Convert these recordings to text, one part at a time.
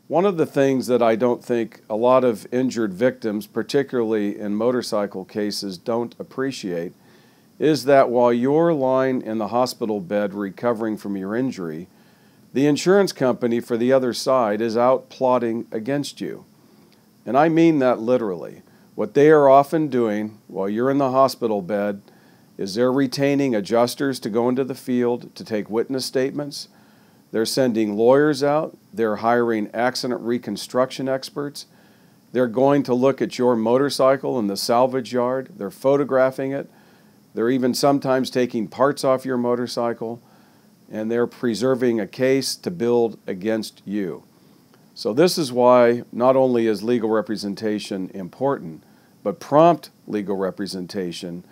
One of the things that I don't think a lot of injured victims, particularly in motorcycle cases, don't appreciate is that while you're lying in the hospital bed recovering from your injury, the insurance company for the other side is out plotting against you. And I mean that literally. What they are often doing while you're in the hospital bed is they're retaining adjusters to go into the field to take witness statements. They're sending lawyers out. They're hiring accident reconstruction experts. They're going to look at your motorcycle in the salvage yard. They're photographing it. They're even sometimes taking parts off your motorcycle, and they're preserving a case to build against you. So this is why not only is legal representation important, but prompt legal representation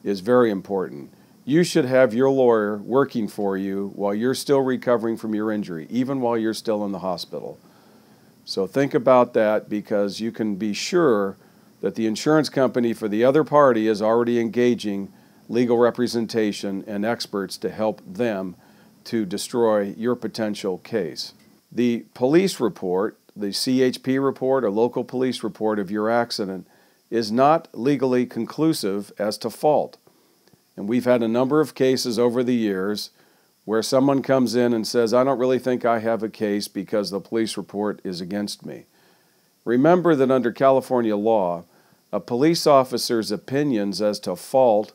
is very important. You should have your lawyer working for you while you're still recovering from your injury, even while you're still in the hospital. So think about that, because you can be sure that the insurance company for the other party is already engaging legal representation and experts to help them to destroy your potential case. The police report, the CHP report or local police report of your accident, is not legally conclusive as to fault. And we've had a number of cases over the years where someone comes in and says, I don't really think I have a case because the police report is against me. Remember that under California law, a police officer's opinions as to fault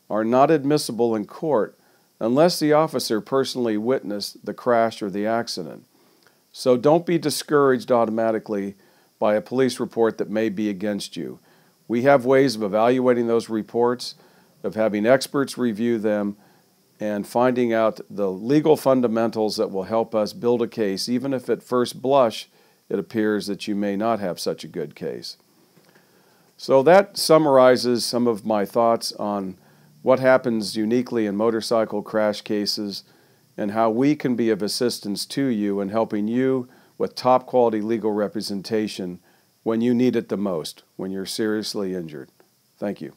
are not admissible in court unless the officer personally witnessed the crash or the accident. So don't be discouraged automatically by a police report that may be against you. We have ways of evaluating those reports, of having experts review them, and finding out the legal fundamentals that will help us build a case, even if at first blush it appears that you may not have such a good case. So that summarizes some of my thoughts on what happens uniquely in motorcycle crash cases and how we can be of assistance to you in helping you with top quality legal representation when you need it the most, when you're seriously injured. Thank you.